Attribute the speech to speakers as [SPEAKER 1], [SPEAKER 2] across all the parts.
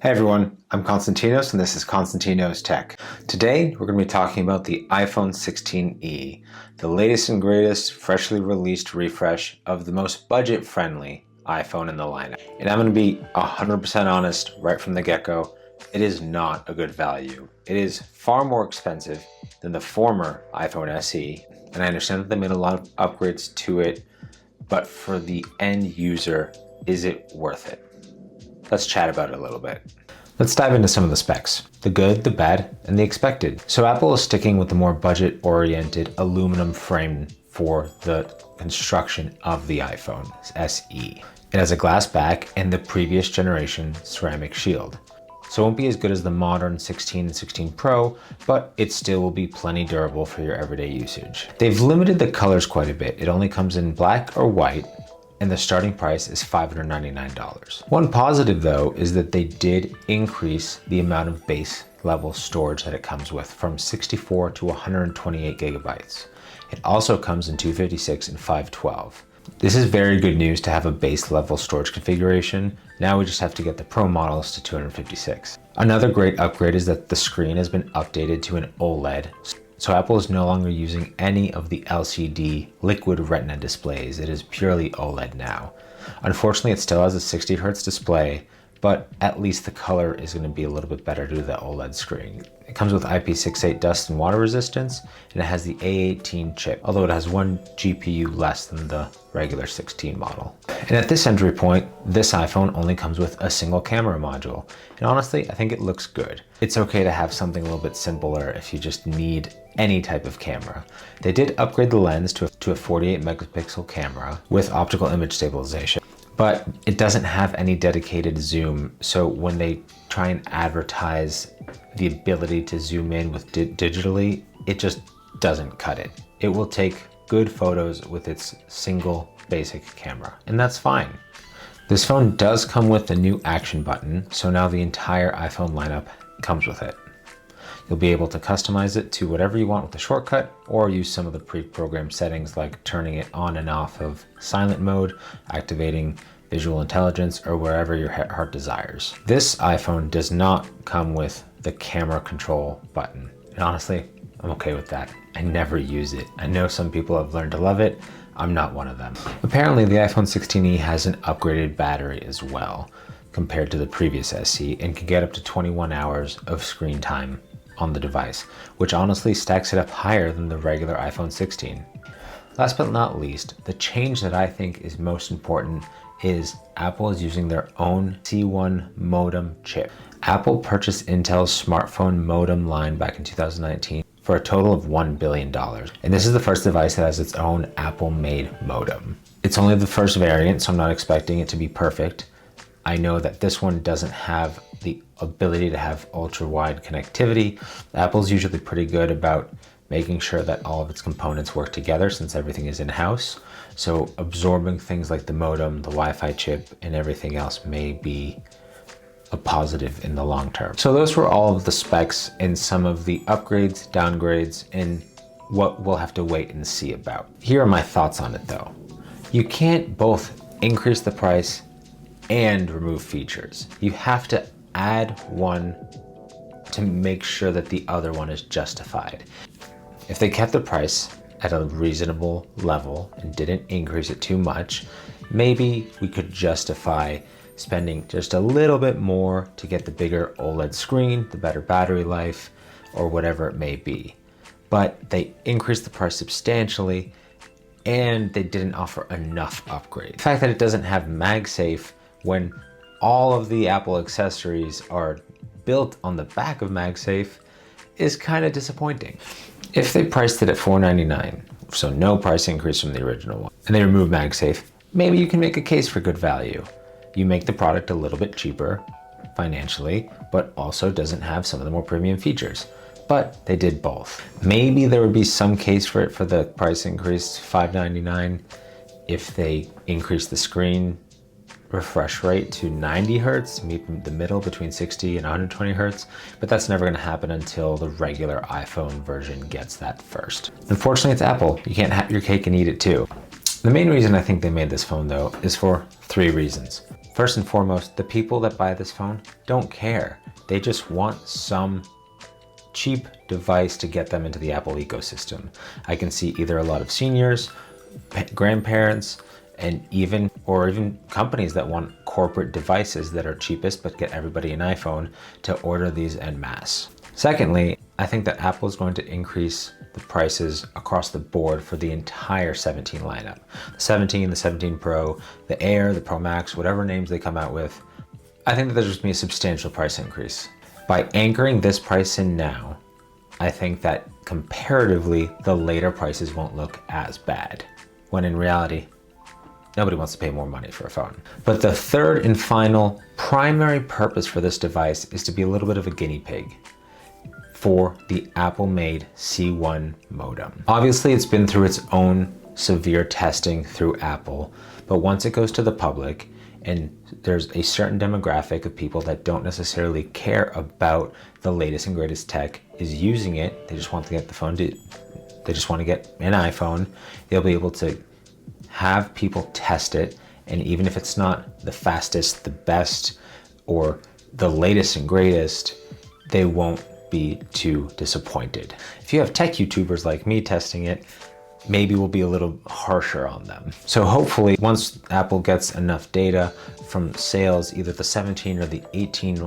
[SPEAKER 1] Hey everyone, I'm Konstantinos and this is Konstantinos Tech. Today we're going to be talking about the iPhone 16e, the latest and greatest freshly released refresh of the most budget-friendly iPhone in the lineup. And I'm going to be 100% honest right from the get-go, it is not a good value. It is far more expensive than the former iPhone SE, and I understand that they made a lot of upgrades to it, but for the end user, is it worth it? Let's chat about it a little bit. Let's dive into some of the specs, the good, the bad, and the expected. So Apple is sticking with the more budget-oriented aluminum frame for the construction of the iPhone SE. It has a glass back and the previous generation ceramic shield. So it won't be as good as the modern 16 and 16 Pro, but it still will be plenty durable for your everyday usage. They've limited the colors quite a bit. It only comes in black or white, and the starting price is $599. One positive though is that they did increase the amount of base level storage that it comes with from 64 to 128 gigabytes. It also comes in 256 and 512. This is very good news to have a base level storage configuration. Now we just have to get the Pro models to 256. Another great upgrade is that the screen has been updated to an OLED. So Apple is no longer using any of the LCD liquid retina displays. It is purely OLED now. Unfortunately, it still has a 60 Hz display, but at least the color is going to be a little bit better due to the OLED screen. It comes with IP68 dust and water resistance, and it has the A18 chip, although it has one GPU less than the regular 16 model. And at this entry point, this iPhone only comes with a single camera module. And honestly, I think it looks good. It's okay to have something a little bit simpler if you just need any type of camera. They did upgrade the lens to a 48 megapixel camera with optical image stabilization, but it doesn't have any dedicated zoom. So when they try and advertise the ability to zoom in with digitally, it just doesn't cut it. It will take good photos with its single basic camera, and that's fine. This phone does come with a new action button, so now the entire iPhone lineup comes with it. You'll be able to customize it to whatever you want with a shortcut, or use some of the pre-programmed settings like turning it on and off of silent mode, activating visual intelligence, or wherever your heart desires. This iPhone does not come with the camera control button. And honestly, I'm okay with that. I never use it. I know some people have learned to love it. I'm not one of them. Apparently, the iPhone 16e has an upgraded battery as well compared to the previous SE and can get up to 21 hours of screen time on the device, which honestly stacks it up higher than the regular iPhone 16. Last but not least, the change that I think is most important is Apple is using their own C1 modem chip. Apple purchased Intel's smartphone modem line back in 2019 for a total of $1 billion. And this is the first device that has its own Apple-made modem. It's only the first variant, so I'm not expecting it to be perfect. I know that this one doesn't have the ability to have ultra-wide connectivity. Apple's usually pretty good about making sure that all of its components work together since everything is in-house. So absorbing things like the modem, the Wi-Fi chip, and everything else may be a positive in the long term. So those were all of the specs and some of the upgrades, downgrades, and what we'll have to wait and see about. Here are my thoughts on it though. You can't both increase the price and remove features. You have to add one to make sure that the other one is justified. If they kept the price at a reasonable level and didn't increase it too much, maybe we could justify spending just a little bit more to get the bigger OLED screen, the better battery life, or whatever it may be. But they increased the price substantially and they didn't offer enough upgrades. The fact that it doesn't have MagSafe when all of the Apple accessories are built on the back of MagSafe is kind of disappointing. If they priced it at $499, so no price increase from the original one, and they remove MagSafe, maybe you can make a case for good value. You make the product a little bit cheaper financially, but also doesn't have some of the more premium features. But they did both. Maybe there would be some case for it for the price increase, $599, if they increase the screen refresh rate to 90 Hertz, meet the middle between 60 and 120 Hertz, but that's never gonna happen until the regular iPhone version gets that first. Unfortunately, it's Apple. You can't have your cake and eat it too. The main reason I think they made this phone though is for 3 reasons. First and foremost, the people that buy this phone don't care. They just want some cheap device to get them into the Apple ecosystem. I can see either a lot of seniors, grandparents, and even companies that want corporate devices that are cheapest but get everybody an iPhone to order these en masse. Secondly, I think that Apple is going to increase the prices across the board for the entire 17 lineup. The 17, the 17 Pro, the Air, the Pro Max, whatever names they come out with. I think that there's just going to be a substantial price increase. By anchoring this price in now, I think that comparatively, the later prices won't look as bad, when in reality, nobody wants to pay more money for a phone. But the third and final primary purpose for this device is to be a little bit of a guinea pig for the Apple-made C1 modem. Obviously, it's been through its own severe testing through Apple, but once it goes to the public, and there's a certain demographic of people that don't necessarily care about the latest and greatest tech is using it, they just want to get the phone, they just want to get an iPhone, they'll be able to have people test it, and even if it's not the fastest, the best, or the latest and greatest, they won't be too disappointed. If you have tech YouTubers like me testing it, maybe we'll be a little harsher on them. So hopefully once Apple gets enough data from sales, either the 17 or the 18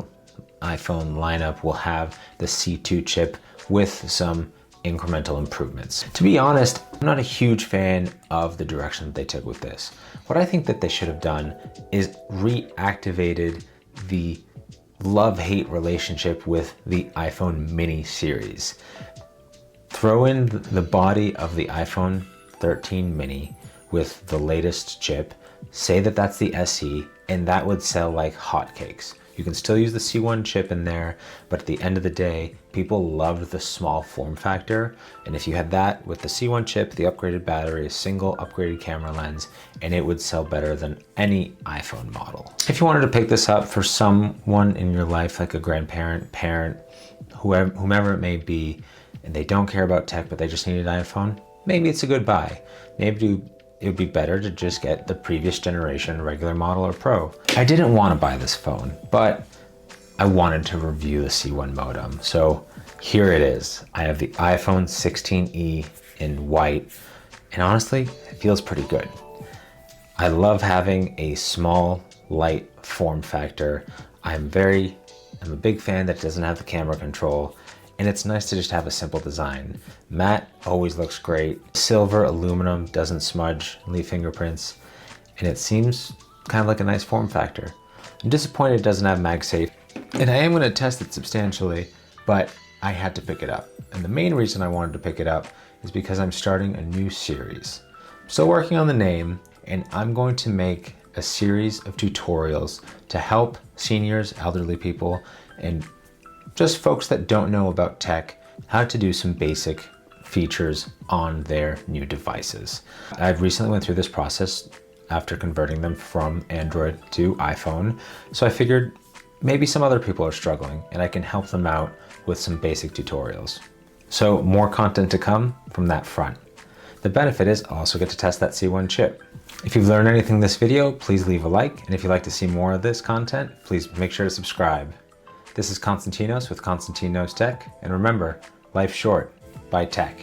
[SPEAKER 1] iPhone lineup will have the C2 chip with some incremental improvements. To be honest, I'm not a huge fan of the direction that they took with this. What I think that they should have done is reactivated the love-hate relationship with the iPhone mini series. Throw in the body of the iPhone 13 mini with the latest chip, say that that's the SE, and that would sell like hotcakes. You can still use the C1 chip in there, but at the end of the day, people loved the small form factor. And if you had that with the C1 chip, the upgraded battery, a single upgraded camera lens, and it would sell better than any iPhone model. If you wanted to pick this up for someone in your life, like a grandparent, parent, whomever it may be, and they don't care about tech, but they just need an iPhone, maybe it's a good buy. Maybe it would be better to just get the previous generation regular model or Pro. I didn't want to buy this phone, but I wanted to review the C1 modem. So here it is. I have the iPhone 16e in white, and honestly, it feels pretty good. I love having a small, light form factor. I'm a big fan that it doesn't have the camera control, and it's nice to just have a simple design. Matte always looks great. Silver aluminum doesn't smudge, leave fingerprints, and it seems kind of like a nice form factor. I'm disappointed it doesn't have MagSafe, and I am going to test it substantially, but I had to pick it up. And the main reason I wanted to pick it up is because I'm starting a new series. I'm still working on the name, and I'm going to make a series of tutorials to help seniors, elderly people, and just folks that don't know about tech, how to do some basic features on their new devices. I've recently went through this process after converting them from Android to iPhone, so I figured maybe some other people are struggling and I can help them out with some basic tutorials. So more content to come from that front. The benefit is I also get to test that C1 chip. If you've learned anything in this video, please leave a like, and if you'd like to see more of this content, please make sure to subscribe. This is Konstantinos with Konstantinos Tech, and remember, life's short, buy tech.